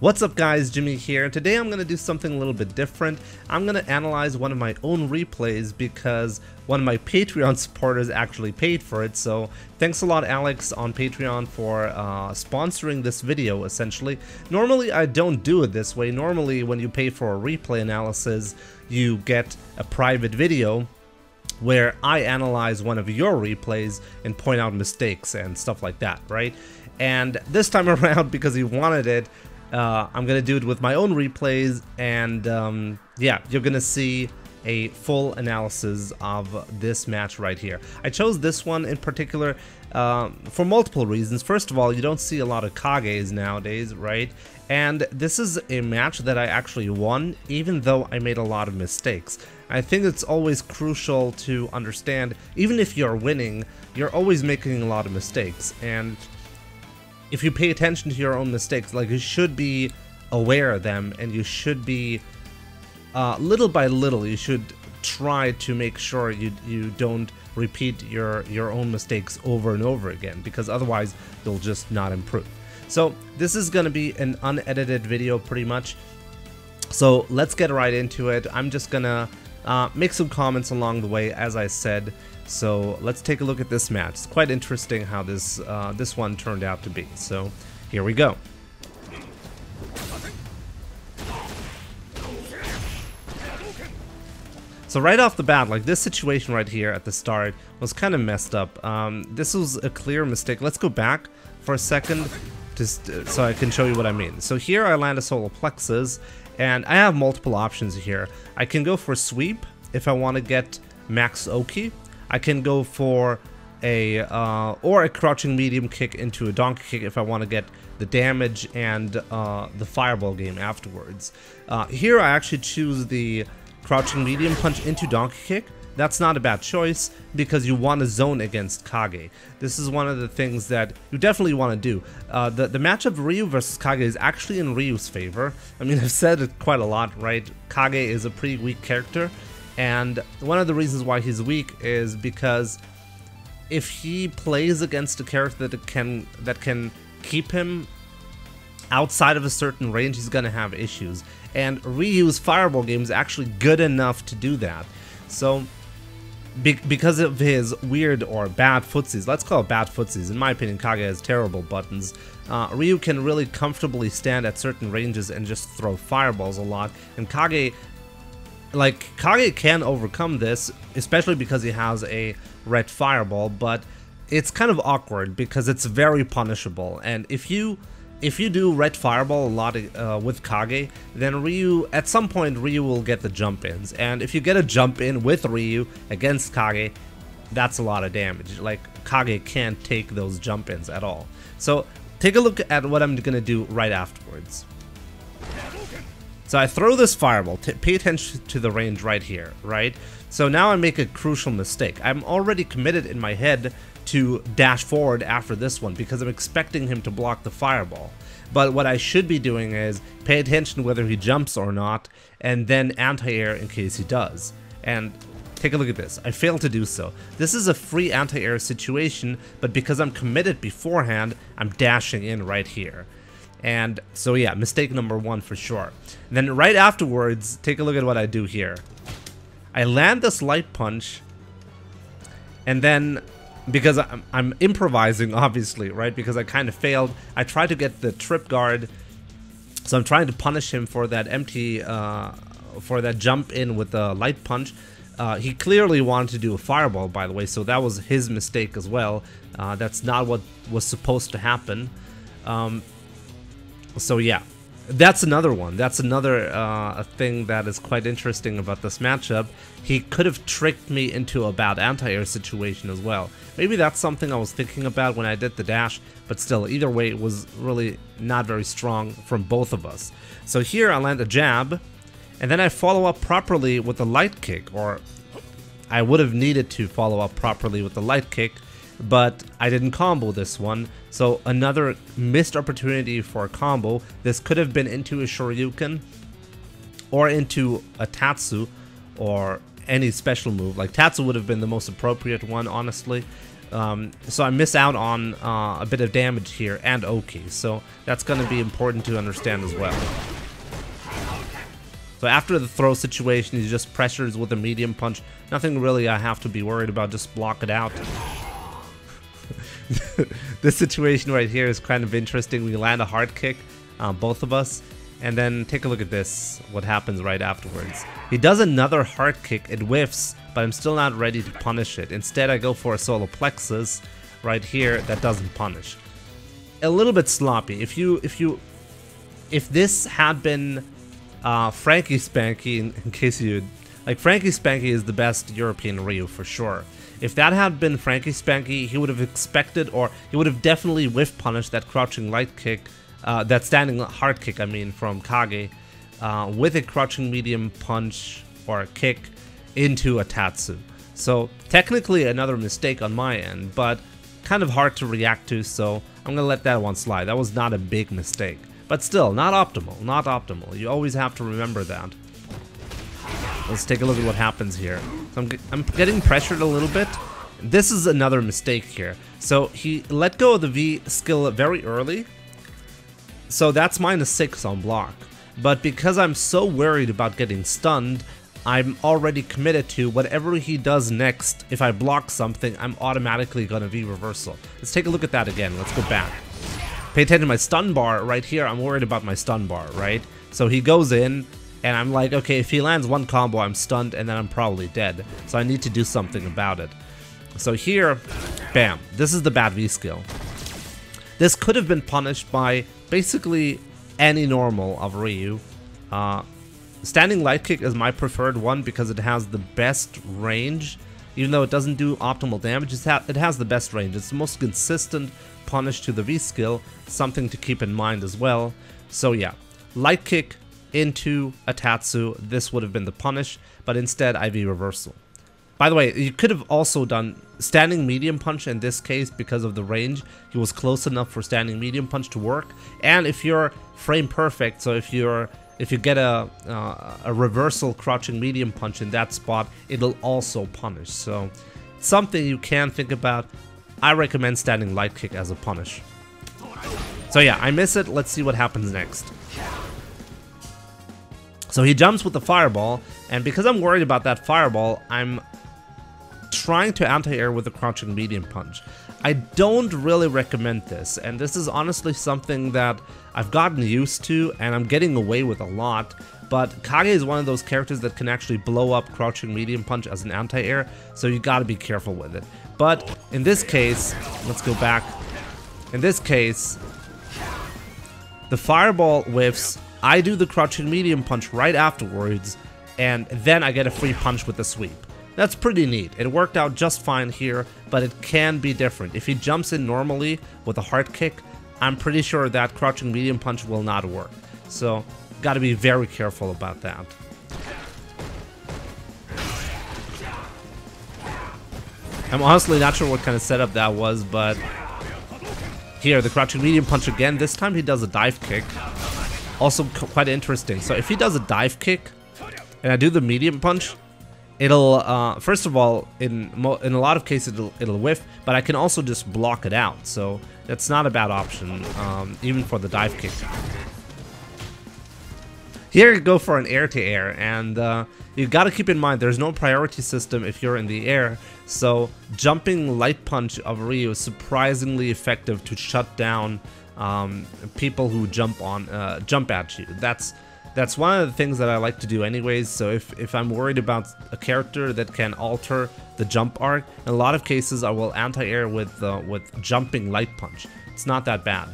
What's up guys, Jimmy here. Today I'm going to do something a little bit different. I'm going to analyze one of my own replays because one of my Patreon supporters actually paid for it. So thanks a lot Alex on Patreon for sponsoring this video essentially. Normally I don't do it this way. Normally when you pay for a replay analysis you get a private video where I analyze one of your replays and point out mistakes and stuff like that, right? And this time around, because you wanted it, I'm gonna do it with my own replays, and yeah, you're gonna see a full analysis of this match right here. I chose this one in particular for multiple reasons. First of all, you don't see a lot of Kages nowadays, right? And this is a match that I actually won, even though I made a lot of mistakes. I think it's always crucial to understand, even if you're winning, you're always making a lot of mistakes, and if you pay attention to your own mistakes, like, you should be aware of them, and you should be little by little you should try to make sure you don't repeat your own mistakes over and over again, because otherwise you'll just not improve. So this is gonna be an unedited video pretty much, so let's get right into it. I'm just gonna make some comments along the way, as I said. So let's take a look at this match. It's quite interesting how this one turned out to be. So here we go. So right off the bat, like, this situation right here at the start was kind of messed up. This was a clear mistake. Let's go back for a second just so I can show you what I mean. So here I land a solar plexus, and I have multiple options here. I can go for sweep if I want to get max Oki. I can go for a crouching medium kick into a donkey kick if I want to get the damage and the fireball game afterwards. Here I actually choose the crouching medium punch into donkey kick. That's not a bad choice because you want to zone against Kage. This is one of the things that you definitely want to do. The matchup Ryu versus Kage is actually in Ryu's favor. I mean, I've said it quite a lot, right? Kage is a pretty weak character. And one of the reasons why he's weak is because if he plays against a character that can keep him outside of a certain range, he's gonna have issues. And Ryu's fireball game is actually good enough to do that. So because of his weird or bad footsies, let's call it bad footsies. In my opinion, Kage has terrible buttons. Ryu can really comfortably stand at certain ranges and just throw fireballs a lot. And Kage can overcome this, especially because he has a red fireball, but it's kind of awkward because it's very punishable. And if you do red fireball a lot with Kage, then Ryu, at some point Ryu will get the jump ins, and if you get a jump in with Ryu against Kage, that's a lot of damage. Like, Kage can't take those jump ins at all. So take a look at what I'm gonna do right afterwards. So I throw this fireball, pay attention to the range right here, right? So now I make a crucial mistake. I'm already committed in my head to dash forward after this one because I'm expecting him to block the fireball. But what I should be doing is pay attention whether he jumps or not, and then anti-air in case he does. And take a look at this. I failed to do so. This is a free anti-air situation, but because I'm committed beforehand, I'm dashing in right here. And so yeah, mistake number one for sure. And then right afterwards, take a look at what I do here. I land this light punch, and then because I'm improvising, obviously, right? Because I kind of failed, I try to get the trip guard. So I'm trying to punish him for that for that jump in with the light punch. He clearly wanted to do a fireball, by the way, so that was his mistake as well. That's not what was supposed to happen. So yeah, that's another one. That's another thing that is quite interesting about this matchup. He could have tricked me into a bad anti-air situation as well. Maybe that's something I was thinking about when I did the dash, but still, either way, it was really not very strong from both of us. So here I land a jab, and then I follow up properly with a light kick, or I would have needed to follow up properly with the light kick, but I didn't combo this one, so another missed opportunity for a combo. This could have been into a Shoryuken or into a Tatsu or any special move. Like, Tatsu would have been the most appropriate one, honestly. So I miss out on a bit of damage here and Oki. So that's going to be important to understand as well. So after the throw situation, he just pressures with a medium punch. Nothing really I have to be worried about, just block it out. This situation right here is kind of interesting. We land a hard kick, both of us, and then take a look at this, what happens right afterwards. He does another hard kick, it whiffs, but I'm still not ready to punish it. Instead, I go for a solar plexus right here that doesn't punish. A little bit sloppy. If this had been Frankie Spanky, in case you like, Frankie Spanky is the best European Ryu for sure. If that had been Frankie Spanky, he would have expected, or he would have definitely whiff punished that crouching light kick, that standing hard kick, I mean, from Kage, with a crouching medium punch or a kick into a Tatsu. So technically another mistake on my end, but kind of hard to react to, so I'm gonna let that one slide. That was not a big mistake, but still not optimal, not optimal. You always have to remember that. Let's take a look at what happens here. So I'm getting pressured a little bit. This is another mistake here. So he let go of the V skill very early, so that's -6 on block. But because I'm so worried about getting stunned, I'm already committed to whatever he does next. If I block something, I'm automatically gonna V reversal. Let's take a look at that again. Let's go back. Pay attention to my stun bar right here. I'm worried about my stun bar, right? So he goes in, and I'm like, okay, if he lands one combo, I'm stunned, and then I'm probably dead. So I need to do something about it. So here, bam, this is the bad V skill. This could have been punished by basically any normal of Ryu. Standing light kick is my preferred one because it has the best range. Even though it doesn't do optimal damage, it has the best range. It's the most consistent punish to the V skill, something to keep in mind as well. So yeah, light kick into a Tatsu, this would have been the punish, but instead I V reversal. By the way, you could have also done standing medium punch in this case because of the range. He was close enough for standing medium punch to work, and if you're frame perfect, so if you get a reversal crouching medium punch in that spot, it'll also punish. So something you can think about. I recommend standing light kick as a punish. So yeah, I miss it. Let's see what happens next. So he jumps with the fireball, and because I'm worried about that fireball, I'm trying to anti-air with a crouching medium punch. I don't really recommend this, and this is honestly something that I've gotten used to and I'm getting away with a lot, but Kage is one of those characters that can actually blow up crouching medium punch as an anti-air, so you gotta be careful with it. But in this case, let's go back. In this case, the fireball whiffs, I do the crouching medium punch right afterwards, and then I get a free punch with the sweep. That's pretty neat. It worked out just fine here, but it can be different. If he jumps in normally with a hard kick, I'm pretty sure that crouching medium punch will not work. So, gotta be very careful about that. I'm honestly not sure what kind of setup that was, but here, the crouching medium punch again. This time he does a dive kick. Also quite interesting. So if he does a dive kick and I do the medium punch, it'll first of all, in a lot of cases it'll whiff, but I can also just block it out. So that's not a bad option, even for the dive kick. Here you go for an air-to-air, and you gotta keep in mind there's no priority system if you're in the air, so jumping light punch of Ryu is surprisingly effective to shut down people who jump at you. That's one of the things that I like to do anyways. So if I'm worried about a character that can alter the jump arc, in a lot of cases I will anti-air with jumping light punch. It's not that bad.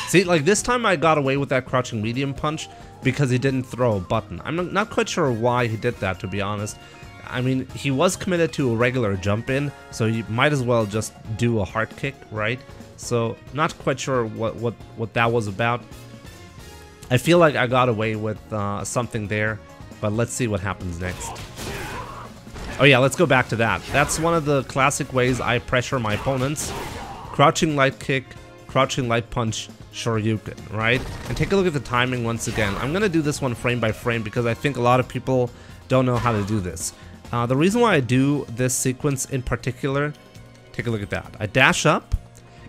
See, like this time I got away with that crouching medium punch because he didn't throw a button. I'm not quite sure why he did that, to be honest. I mean, he was committed to a regular jump in, so you might as well just do a hard kick, right? So, not quite sure what that was about. I feel like I got away with something there, but let's see what happens next. Oh yeah, let's go back to that. That's one of the classic ways I pressure my opponents. Crouching light kick, crouching light punch, Shoryuken, right? And take a look at the timing once again. I'm gonna do this one frame by frame because I think a lot of people don't know how to do this. The reason why I do this sequence in particular, take a look at that. I dash up,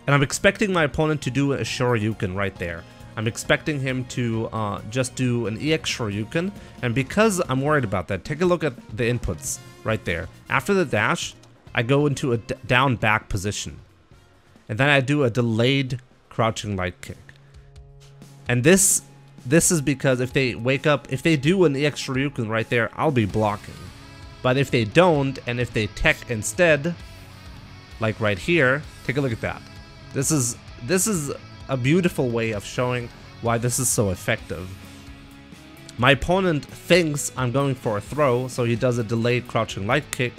and I'm expecting my opponent to do a Shoryuken right there. I'm expecting him to just do an EX Shoryuken, and because I'm worried about that, take a look at the inputs right there. After the dash, I go into a down back position, and then I do a delayed crouching light kick. And this is because if they wake up, if they do an EX Shoryuken right there, I'll be blocking. But if they don't, and if they tech instead, like right here, take a look at that. This is a beautiful way of showing why this is so effective. My opponent thinks I'm going for a throw, so he does a delayed crouching light kick,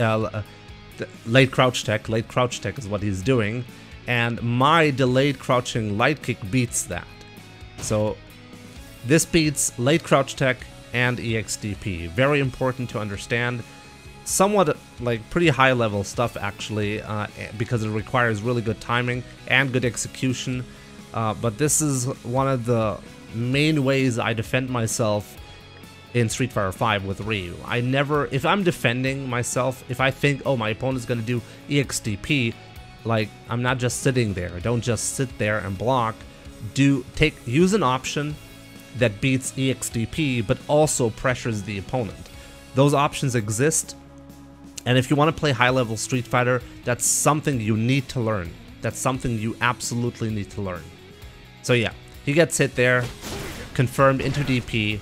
late crouch tech is what he's doing, and my delayed crouching light kick beats that. So this beats late crouch tech and EXDP. Very important to understand. Somewhat like pretty high level stuff actually, because it requires really good timing and good execution. But this is one of the main ways I defend myself in Street Fighter V with Ryu. I never, if I'm defending myself, if I think, oh, my opponent's gonna do EXDP, like, I'm not just sitting there. Don't just sit there and block. Use an option that beats EXDP, but also pressures the opponent. Those options exist, and if you want to play high-level Street Fighter, that's something you need to learn. That's something you absolutely need to learn. So yeah, he gets hit there, confirmed into DP.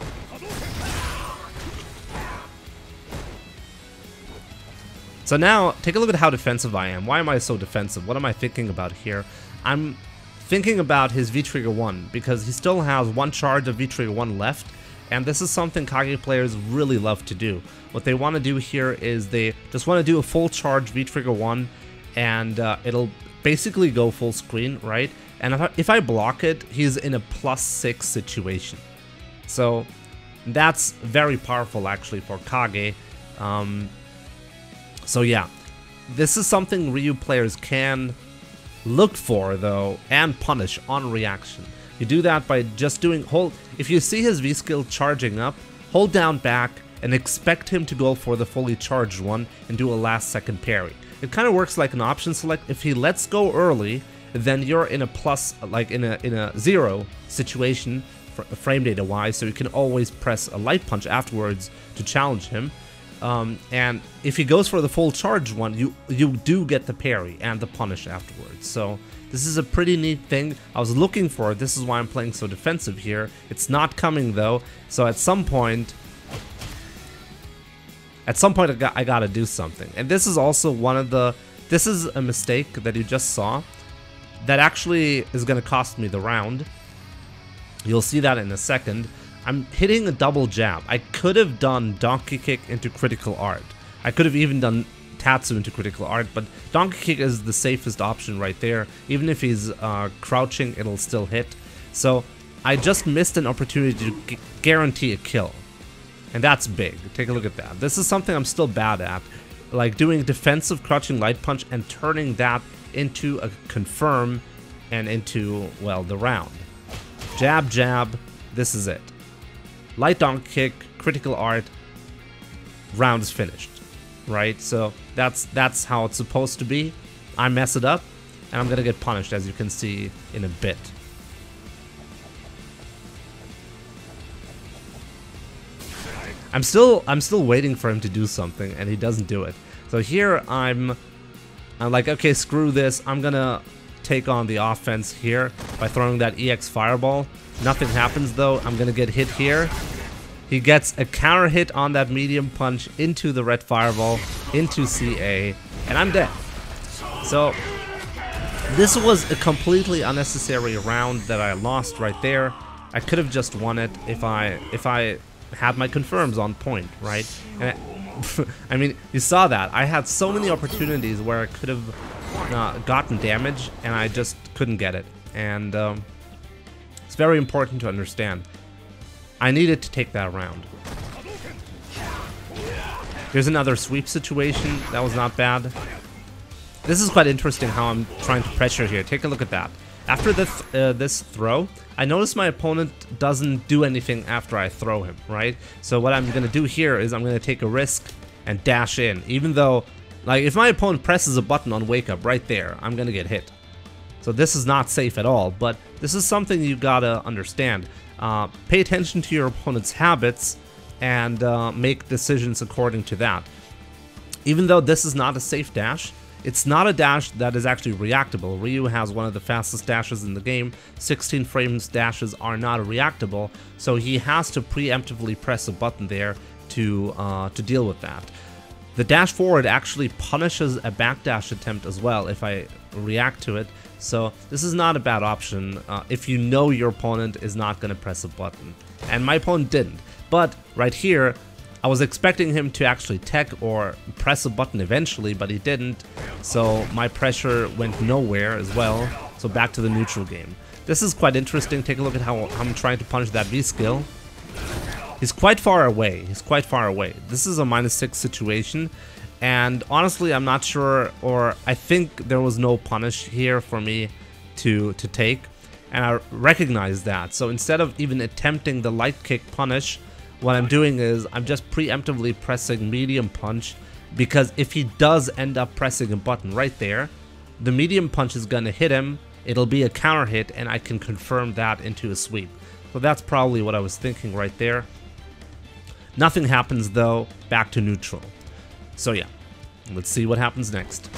So now, take a look at how defensive I am. Why am I so defensive? What am I thinking about here? I'm thinking about his V-Trigger 1, because he still has one charge of V-Trigger 1 left, and this is something Kage players really love to do. What they want to do here is they just want to do a full charge V-Trigger 1, and it'll basically go full screen, right? And if I block it, he's in a +6 situation. So that's very powerful actually for Kage. So yeah, this is something Ryu players can look for though and punish on reaction. You do that by just doing if you see his V skill charging up, hold down back and expect him to go for the fully charged one and do a last second parry. It kind of works like an option select. If he lets go early, then you're in a in a 0 situation frame data wise, so you can always press a light punch afterwards to challenge him. And if he goes for the full charge one, you do get the parry and the punish afterwards. So this is a pretty neat thing. I was looking for it. This is why I'm playing so defensive here. It's not coming though. So at some point I gotta do something. And this is also this is a mistake that you just saw that actually is gonna cost me the round. You'll see that in a second. I'm hitting a double jab. I could have done Donkey Kick into Critical Art. I could have even done Tatsu into Critical Art, but Donkey Kick is the safest option right there. Even if he's crouching, it'll still hit. So I just missed an opportunity to guarantee a kill. And that's big. Take a look at that. This is something I'm still bad at. Like doing defensive crouching light punch and turning that into a confirm and into, well, the round. Jab, jab. This is it. Light Donkey Kick, Critical Art, round is finished, right? So that's how it's supposed to be. I mess it up, and I'm gonna get punished, as you can see in a bit. I'm still waiting for him to do something, and he doesn't do it. So here I'm like, okay, screw this. I'm gonna take on the offense here by throwing that EX Fireball. Nothing happens though. I'm gonna get hit here. He gets a counter hit on that medium punch into the red Fireball, into CA, and I'm dead. So this was a completely unnecessary round that I lost right there. I could have just won it if I had my confirms on point, right? And I mean, you saw that. I had so many opportunities where I could have gotten damage, and I just couldn't get it. And it's very important to understand. I needed to take that round. Here's another sweep situation. That was not bad. This is quite interesting how I'm trying to pressure here. Take a look at that. After this throw, I notice my opponent doesn't do anything after I throw him, right? So what I'm going to do here is I'm going to take a risk and dash in, even though, like, if my opponent presses a button on wake up right there, I'm going to get hit. So this is not safe at all, but this is something you gotta understand. Pay attention to your opponent's habits and make decisions according to that. Even though this is not a safe dash, it's not a dash that is actually reactable. Ryu has one of the fastest dashes in the game. 16 frames dashes are not reactable, so he has to preemptively press a button there to deal with that. The dash forward actually punishes a backdash attempt as well if I react to it, so this is not a bad option if you know your opponent is not going to press a button. And my opponent didn't, but right here I was expecting him to actually tech or press a button eventually, but he didn't, so my pressure went nowhere as well, so back to the neutral game. This is quite interesting. Take a look at how I'm trying to punish that V-skill. He's quite far away. He's quite far away. This is a -6 situation, and honestly, I'm not sure, or I think there was no punish here for me to take, and I recognize that. So instead of even attempting the light kick punish, what I'm doing is I'm just preemptively pressing medium punch, because if he does end up pressing a button right there, the medium punch is gonna hit him. It'll be a counter hit, and I can confirm that into a sweep. So that's probably what I was thinking right there. Nothing happens though, back to neutral. So yeah, let's see what happens next.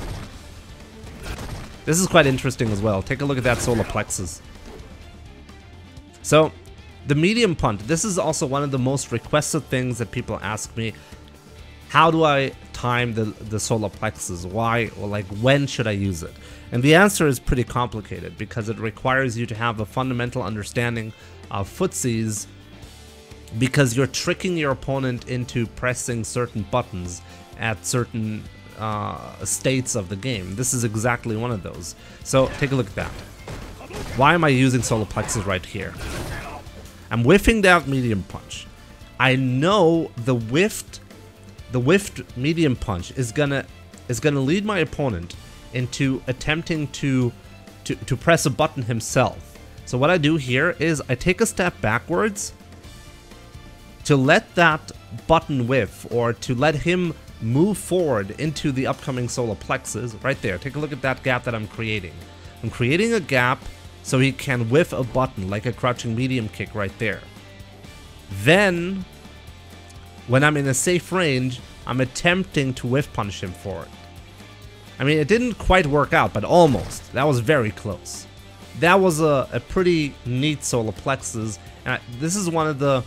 This is quite interesting as well. Take a look at that solar plexus. So, the medium punch, this is also one of the most requested things that people ask me. How do I time the solar plexus? Why, or like when should I use it? And the answer is pretty complicated because it requires you to have a fundamental understanding of footsies, because you're tricking your opponent into pressing certain buttons at certain states of the game. This is exactly one of those. So take a look at that. Why am I using solar plexus right here? I'm whiffing that medium punch. I know the whiffed medium punch is gonna lead my opponent into attempting to press a button himself. So what I do here is I take a step backwards to let that button whiff, or to let him move forward into the upcoming solar plexus right there. Take a look at that gap that I'm creating. I'm creating a gap so he can whiff a button like a crouching medium kick right there. Then, when I'm in a safe range, I'm attempting to whiff punish him for it. I mean, it didn't quite work out, but almost. That was very close. That was a pretty neat solar plexus, and this is one of the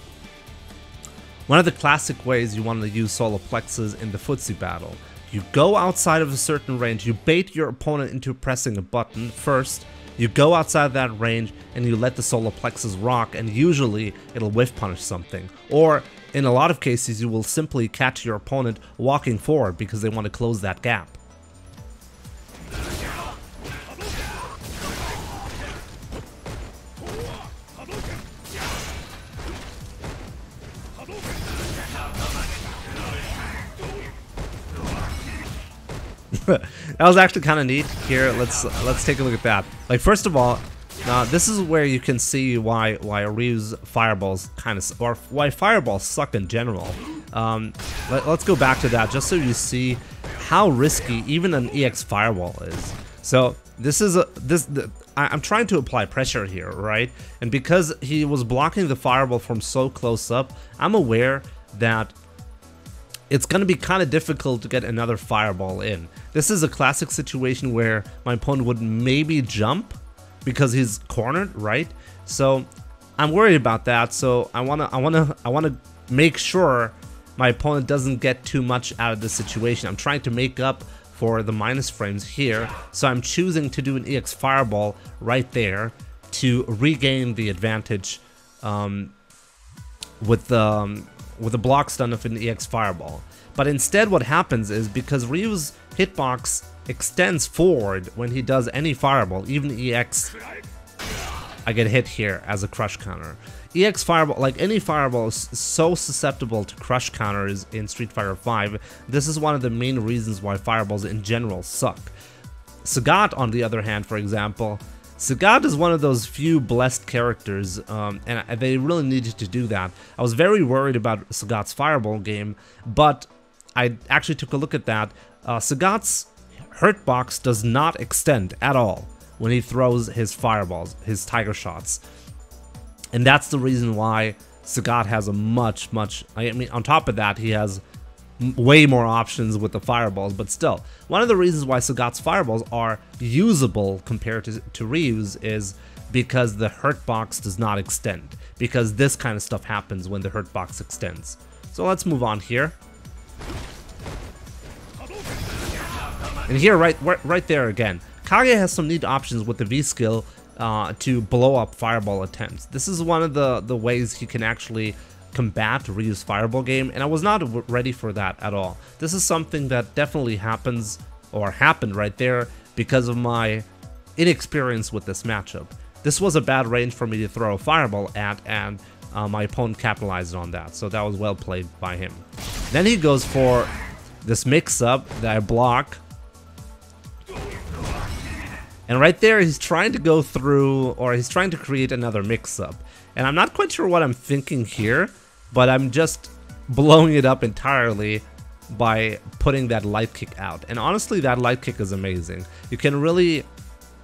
classic ways you want to use solar plexus in the footsie battle. You go outside of a certain range, you bait your opponent into pressing a button first, you go outside that range, and you let the solar plexus rock, and usually it'll whiff punish something. Or, in a lot of cases, you will simply catch your opponent walking forward because they want to close that gap. That was actually kind of neat. Here, let's take a look at that. Like, first of all, this is where you can see why Ryu's fireballs kind of, or why fireballs suck in general. Let's go back to that just so you see how risky even an EX fireball is. So this is I'm trying to apply pressure here, right? And because he was blocking the fireball from so close up, I'm aware that it's going to be kind of difficult to get another fireball in. This is a classic situation where my opponent would maybe jump because he's cornered, right? So I'm worried about that. So I wanna make sure my opponent doesn't get too much out of this situation. I'm trying to make up for the minus frames here, so I'm choosing to do an EX fireball right there to regain the advantage with the block stun of an EX fireball. But instead what happens is, because Ryu's hitbox extends forward when he does any fireball, even EX, I get hit here as a crush counter. EX fireball, like any fireball, is so susceptible to crush counters in Street Fighter V. This is one of the main reasons why fireballs in general suck. Sagat, on the other hand, for example, Sagat is one of those few blessed characters, and they really needed to do that. I was very worried about Sagat's Fireball game, but I actually took a look at that. Sagat's hurt box does not extend at all when he throws his fireballs, his tiger shots. And that's the reason why Sagat has a much, I mean, on top of that, he has way more options with the fireballs, but still, one of the reasons why Sagat's fireballs are usable compared to Ryu's is because the hurt box does not extend, because this kind of stuff happens when the hurt box extends. So let's move on here. And here, right there again, Kage has some neat options with the V skill to blow up fireball attempts. This is one of the ways he can actually combat Ryu's fireball game, and I was not ready for that at all. This is something that definitely happens, or happened right there, because of my inexperience with this matchup. This was a bad range for me to throw a fireball at, and my opponent capitalized on that, so that was well played by him. Then he goes for this mix-up that I block. And right there, he's trying to go through, or he's trying to create another mix-up. And I'm not quite sure what I'm thinking here, but I'm just blowing it up entirely by putting that light kick out. And honestly, that light kick is amazing. You can really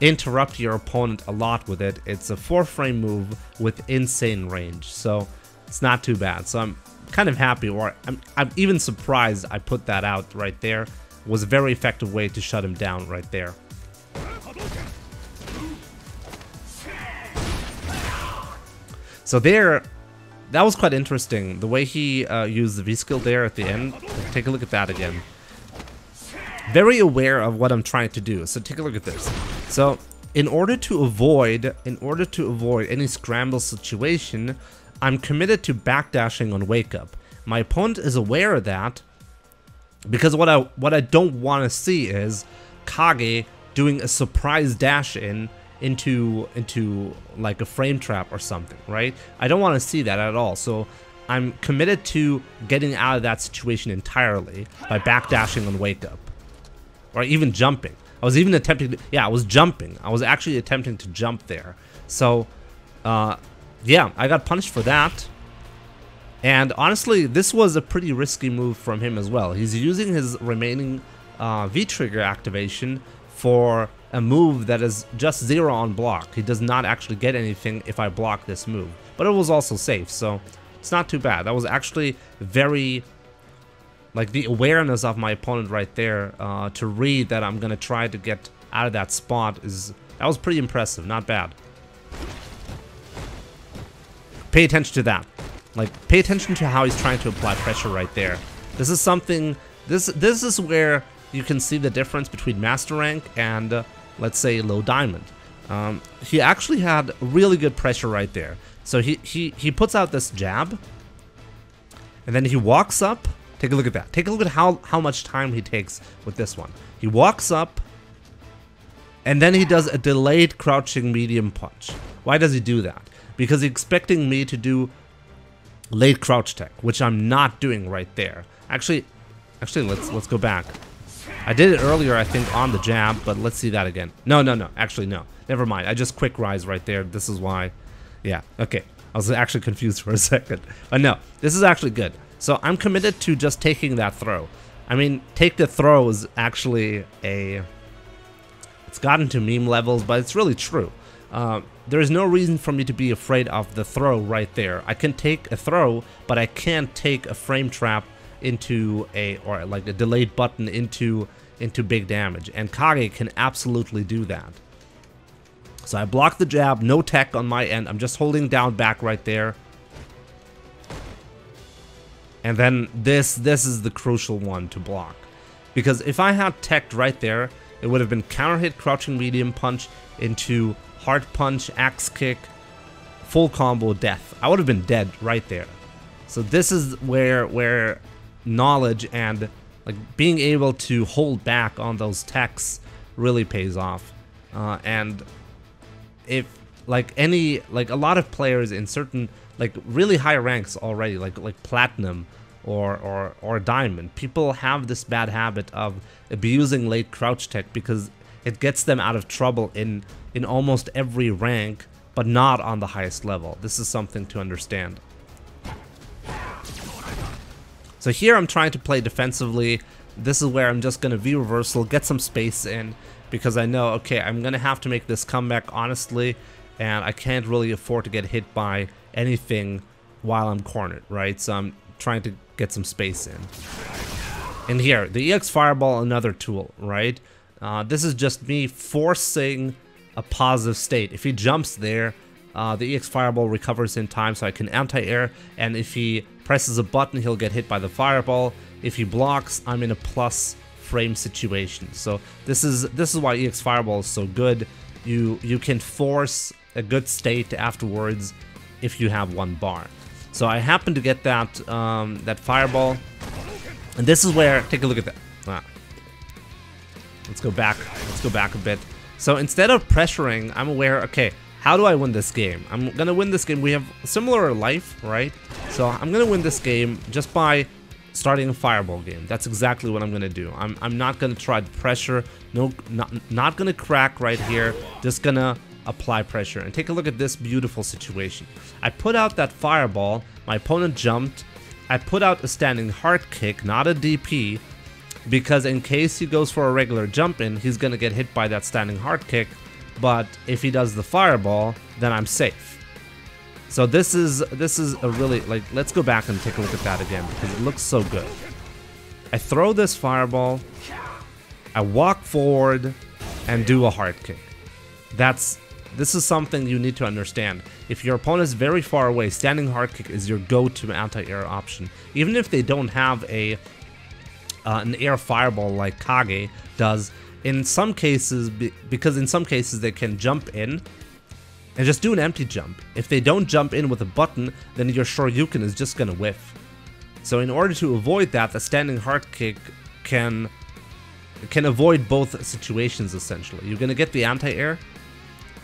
interrupt your opponent a lot with it. It's a 4-frame move with insane range, so it's not too bad. So I'm kind of happy, or I'm even surprised I put that out right there. It was a very effective way to shut him down right there. So there, that was quite interesting. The way he used the V-skill there at the end. Take a look at that again. Very aware of what I'm trying to do. So take a look at this. So in order to avoid any scramble situation, I'm committed to backdashing on wake up. My opponent is aware of that, because what I don't want to see is Kage doing a surprise dash into like a frame trap or something, right? I don't want to see that at all. So I'm committed to getting out of that situation entirely by backdashing on wake up, or even jumping. I was even attempting to, yeah, I was jumping. I was actually attempting to jump there. So yeah, I got punished for that. And honestly, this was a pretty risky move from him as well. He's using his remaining V-trigger activation for a move that is just 0 on block. He does not actually get anything if I block this move. But it was also safe, so it's not too bad. That was actually very, like, the awareness of my opponent right there to read that I'm gonna try to get out of that spot that was pretty impressive, not bad. Pay attention to that. Like, pay attention to how he's trying to apply pressure right there. This is something, this is where you can see the difference between master rank and let's say low diamond. He actually had really good pressure right there. So he puts out this jab, and then he walks up. Take a look at that. Take a look at how much time he takes with this one. He walks up, and then he does a delayed crouching medium punch. Why does he do that? Because he's expecting me to do late crouch tech, which I'm not doing right there. Actually, let's go back. I did it earlier, I think, on the jab, but let's see that again. No. Actually, no. Never mind. I just quick rise right there. This is why. Yeah, okay. I was actually confused for a second. But no, this is actually good. So I'm committed to just taking that throw. I mean, take the throw is actually a... It's gotten to meme levels, but it's really true. There is no reason for me to be afraid of the throw right there. I can take a throw, but I can't take a frame trap into or like a delayed button into big damage, and Kage can absolutely do that. So I block the jab, no tech on my end. I'm just holding down back right there, and then this is the crucial one to block, because if I had teched right there, it would have been counter hit, crouching medium punch into hard punch, axe kick, full combo, death. I would have been dead right there. So this is where knowledge and like being able to hold back on those techs really pays off. And if like a lot of players in certain like really high ranks already, like platinum or diamond, people have this bad habit of abusing late crouch tech because it gets them out of trouble in almost every rank, but not on the highest level. This is something to understand. So here I'm trying to play defensively. This is where I'm just going to V-reversal, get some space in, because I know, okay, I'm going to have to make this comeback honestly, and I can't really afford to get hit by anything while I'm cornered, right? So I'm trying to get some space in. And here, the EX Fireball, another tool, right? This is just me forcing a positive state. If he jumps there, the EX Fireball recovers in time, so I can anti-air, and if he presses a button, he'll get hit by the Fireball. If he blocks, I'm in a plus frame situation. So this is why EX Fireball is so good. You can force a good state afterwards if you have one bar. So I happen to get that that Fireball, and this is where, take a look at that. Let's go back a bit. So instead of pressuring, I'm aware, okay, how do I win this game? I'm gonna win this game. We have similar life, right? So I'm gonna win this game just by starting a Fireball game. That's exactly what I'm gonna do. I'm not gonna try to pressure. No, not gonna crack right here. Just gonna apply pressure. And take a look at this beautiful situation. I put out that Fireball. My opponent jumped. I put out a standing hard kick, not a DP, because in case he goes for a regular jump in, he's gonna get hit by that standing hard kick. But if he does the Fireball, then I'm safe. So this is a really, like, let's go back and take a look at that again, because it looks so good. I throw this Fireball, I walk forward, and do a hard kick. This is something you need to understand. If your opponent is very far away, standing hard kick is your go-to anti-air option. Even if they don't have an air Fireball like Kage does, in some cases, because in some cases they can jump in and just do an empty jump. If they don't jump in with a button, then your Shoryuken is just gonna whiff. So in order to avoid that, the standing hard kick can avoid both situations essentially. You're gonna get the anti-air,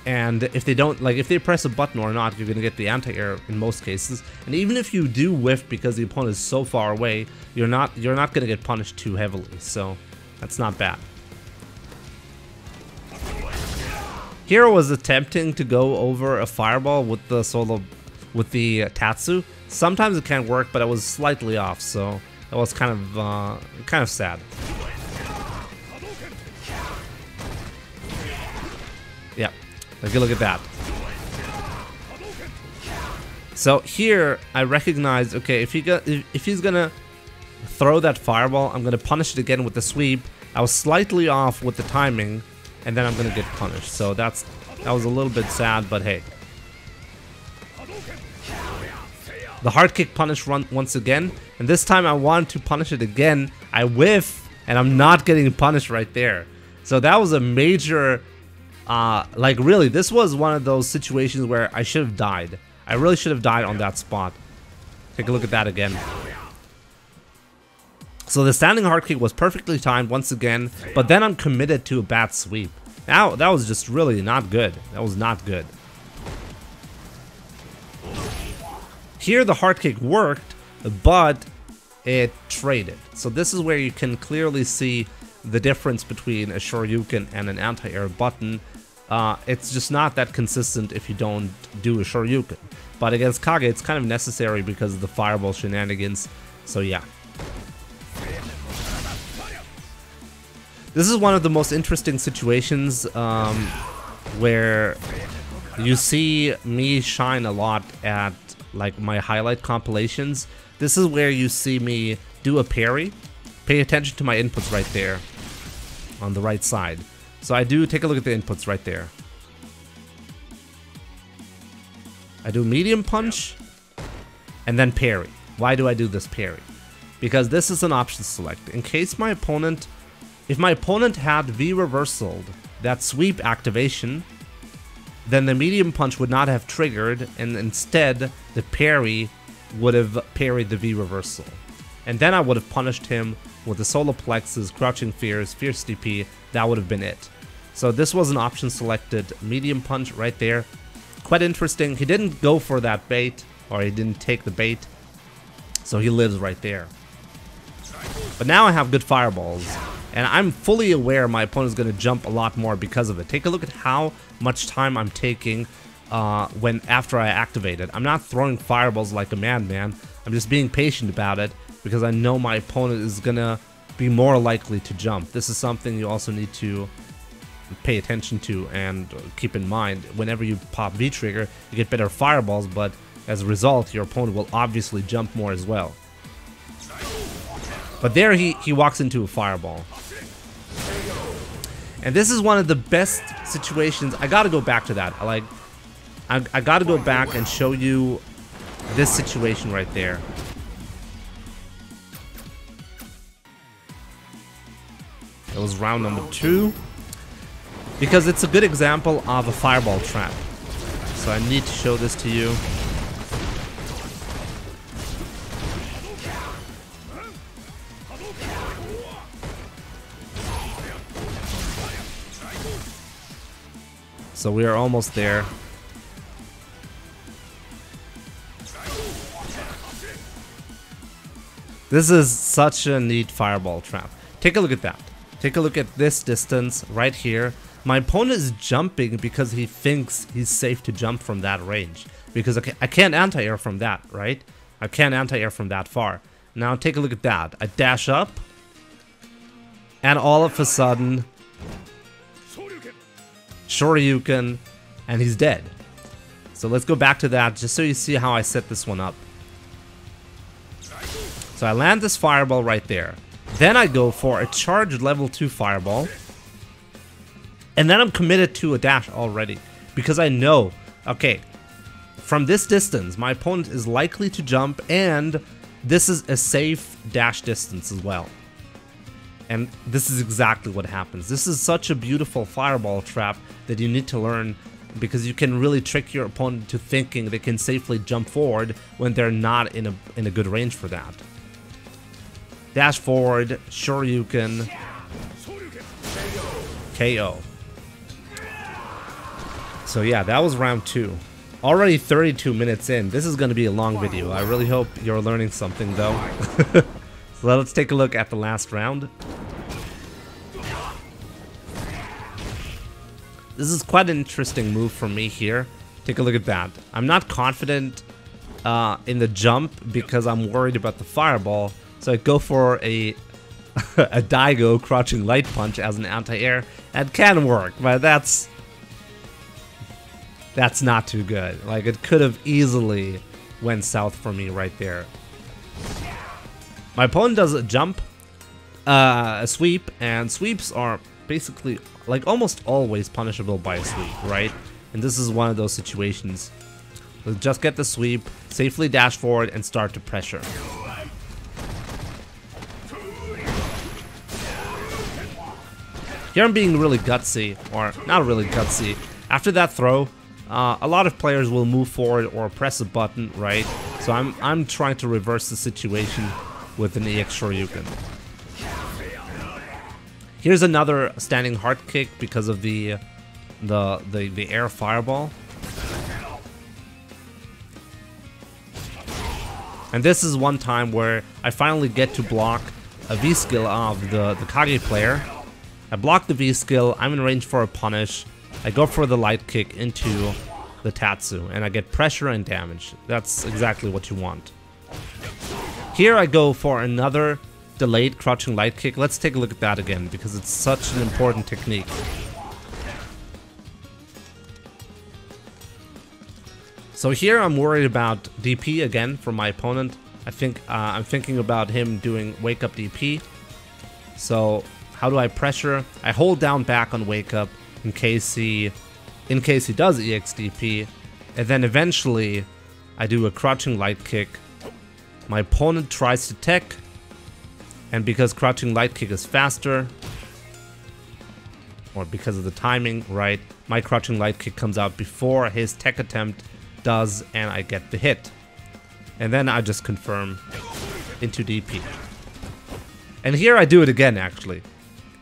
and if they don't, like, if they press a button or not, you're gonna get the anti-air in most cases. And even if you do whiff because the opponent is so far away, you're not gonna get punished too heavily. So that's not bad. Here I was attempting to go over a Fireball with the Tatsu. Sometimes it can work, but I was slightly off, so that was kind of sad. Yeah, take a look at that. So here I recognized, okay, if he's gonna throw that Fireball, I'm gonna punish it again with the sweep. I was slightly off with the timing, and then I'm gonna get punished. So that was a little bit sad, but hey. The hard kick punish once again, and this time I want to punish it again. I whiff, and I'm not getting punished right there. So that was a major, like, really, this was one of those situations where I should have died. I really should have died on that spot. Take a look at that again. So the standing hard kick was perfectly timed once again, but then I'm committed to a bad sweep. Now that was just really not good. That was not good. Here the hard kick worked, but it traded. So this is where you can clearly see the difference between a Shoryuken and an anti-air button. It's just not that consistent if you don't do a Shoryuken. But against Kage, it's kind of necessary because of the Fireball shenanigans. So yeah. This is one of the most interesting situations where you see me shine a lot at, like, my highlight compilations. This is where you see me do a parry. Pay attention to my inputs right there on the right side. So I do, take a look at the inputs right there. I do medium punch and then parry. Why do I do this parry? Because this is an option select. In case my opponent, if my opponent had V-reversaled that sweep activation, then the medium punch would not have triggered, and instead the parry would have parried the V-reversal. And then I would have punished him with the solar plexus, crouching fears, fierce DP. That would have been it. So this was an option selected medium punch right there. Quite interesting. He didn't go for that bait, or he didn't take the bait, so he lives right there. But now I have good fireballs, And I'm fully aware my opponent's going to jump a lot more because of it. Take a look at how much time I'm taking after I activate it. I'm not throwing fireballs like a madman. I'm just being patient about it because I know my opponent is going to be more likely to jump. This is something you also need to pay attention to and keep in mind. Whenever you pop V-Trigger, you get better fireballs, but as a result, your opponent will obviously jump more as well. But there he walks into a fireball. And this is one of the best situations. I gotta go back to that. I gotta go back and show you this situation right there. It was round number 2. Because it's a good example of a fireball trap. So I need to show this to you. So we are almost there. This is such a neat fireball trap. Take a look at that. Take a look at this distance right here. My opponent is jumping because he thinks he's safe to jump from that range. Because I can't anti-air from that, right? I can't anti-air from that far. Now take a look at that. I dash up. And all of a sudden, Shoryuken, and he's dead. So let's go back to that just so you see how I set this one up. So I land this fireball right there. Then I go for a charged level 2 fireball. And then I'm committed to a dash already. Because I know, okay, from this distance, my opponent is likely to jump, and this is a safe dash distance as well. And this is exactly what happens. This is such a beautiful fireball trap that you need to learn, because you can really trick your opponent into thinking they can safely jump forward when they're not in a good range for that. Dash forward, Shoryuken, KO. So yeah, that was round 2. Already 32 minutes in. This is going to be a long video. I really hope you're learning something though. So let's take a look at the last round. This is quite an interesting move for me here. Take a look at that. I'm not confident in the jump because I'm worried about the fireball. So I go for a Daigo crouching light punch as an anti-air. That can work, but that's not too good. Like, it could have easily went south for me right there. My opponent does a jump, a sweep, and sweeps are basically, like, almost always punishable by a sweep, right? And this is one of those situations. Let's just get the sweep, safely dash forward, and start to pressure. Here I'm being really gutsy, or not really gutsy. After that throw, a lot of players will move forward or press a button, right? So I'm trying to reverse the situation with an EX Shoryuken. Here's another standing hard kick because of the air fireball. And this is one time where I finally get to block a V-skill of the Kage player. I block the V-skill, I'm in range for a punish. I go for the light kick into the Tatsu, and I get pressure and damage. That's exactly what you want. Here I go for another delayed crouching light kick. Let's take a look at that again, because it's such an important technique. So here I'm worried about DP again from my opponent. I think I'm thinking about him doing wake up DP. So how do I pressure? I hold down back on wake up in case he does EX DP, and then eventually I do a crouching light kick. My opponent tries to tech, and because crouching light kick is faster, or because of the timing, right, my crouching light kick comes out before his tech attempt does, and I get the hit. And then I just confirm into DP. And here I do it again, actually.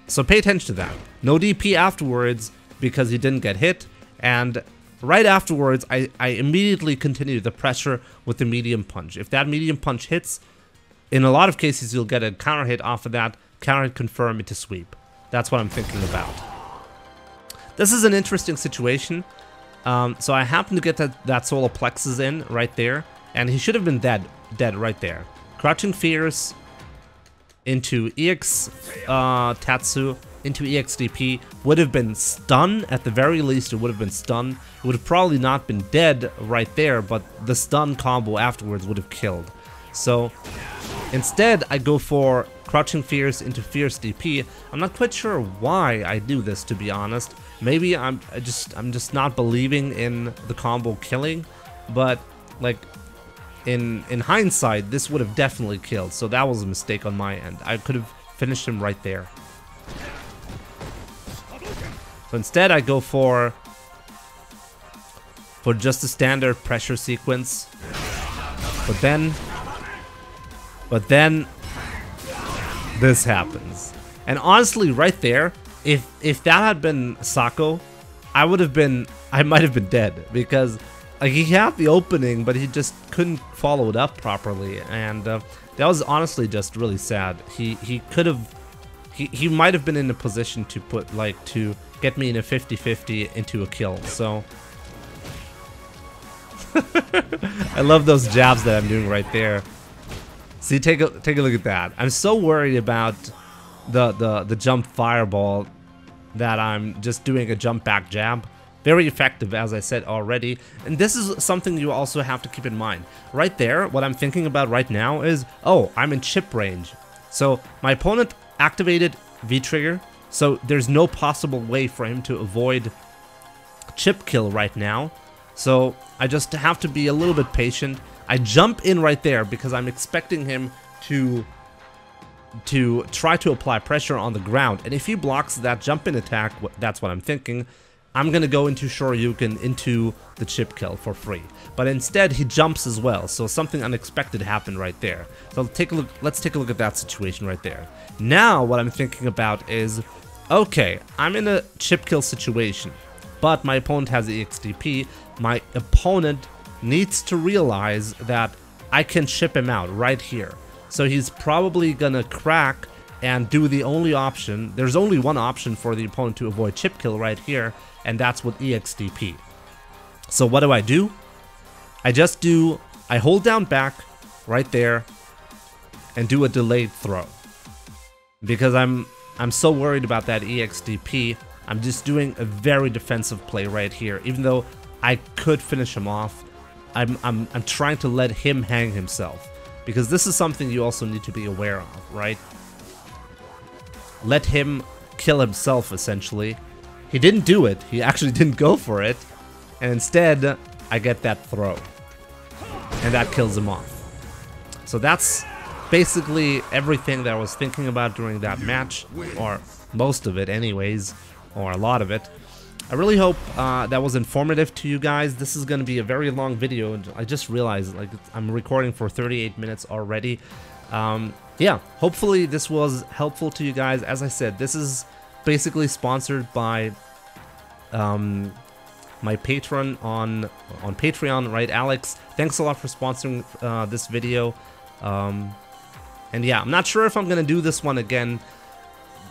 So pay attention to that. No DP afterwards because he didn't get hit, and right afterwards I immediately continue the pressure with the medium punch. If that medium punch hits, in a lot of cases you'll get a counter hit off of that. Karin confirm into sweep. That's what I'm thinking about. This is an interesting situation. So I happen to get that solar plexus in right there, and he should have been dead right there. Crouching Fierce into EX Tatsu into EXDP would have been stun. At the very least, it would have been stun. It would have probably not been dead right there, but the stun combo afterwards would have killed. So instead, I go for Crouching Fierce into Fierce DP. I'm not quite sure why I do this, to be honest. Maybe I'm just not believing in the combo killing, but like in hindsight, this would have definitely killed. So that was a mistake on my end. I could have finished him right there. So instead, I go for just a standard pressure sequence, but then this happens. And honestly, right there, if that had been Sako, I might have been dead, because like he had the opening, but he just couldn't follow it up properly, and that was honestly just really sad. He might have been in a position to to get me in a 50-50 into a kill. So I love those jabs that I'm doing right there. See, take a look at that. I'm so worried about the jump fireball that I'm just doing a jump back jab. Very effective, as I said already. And this is something you also have to keep in mind. Right there, what I'm thinking about right now is, oh, I'm in chip range. So my opponent activated V-trigger, so there's no possible way for him to avoid chip kill right now. So I just have to be a little bit patient. I jump in right there because I'm expecting him to try to apply pressure on the ground. And if he blocks that jump in attack, that's what I'm thinking, I'm gonna go into Shoryuken into the chip kill for free. But instead, he jumps as well, so something unexpected happened right there. So let's take a look at that situation right there. Now, what I'm thinking about is, okay, I'm in a chip kill situation, but my opponent has the EXDP. My opponent needs to realize that I can chip him out right here. So he's probably gonna crack and do the only option. There's only one option for the opponent to avoid chip kill right here, and that's with EXDP. So what do? I hold down back right there and do a delayed throw. Because I'm so worried about that EXDP, I'm just doing a very defensive play right here. Even though I could finish him off, I'm trying to let him hang himself. Because this is something you also need to be aware of, right? Let him kill himself, essentially. He didn't do it. He actually didn't go for it. And instead, I get that throw. And that kills him off. So that's basically everything that I was thinking about during that match. Or most of it anyways. Or a lot of it. I really hope that was informative to you guys. This is going to be a very long video. I just realized like I'm recording for 38 minutes already. Yeah, hopefully this was helpful to you guys. As I said, this is basically sponsored by my patron on Patreon, right, Alex? Thanks a lot for sponsoring this video. And yeah, I'm not sure if I'm gonna do this one again.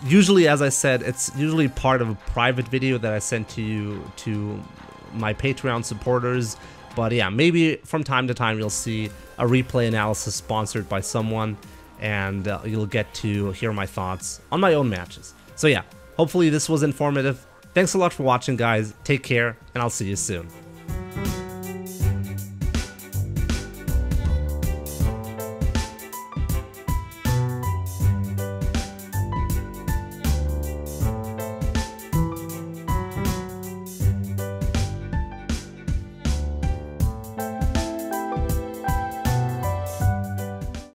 Usually, as I said, it's usually part of a private video that I send to my Patreon supporters. But yeah, maybe from time to time you'll see a replay analysis sponsored by someone, and you'll get to hear my thoughts on my own matches. So yeah, hopefully this was informative. Thanks a lot for watching, guys. Take care, and I'll see you soon.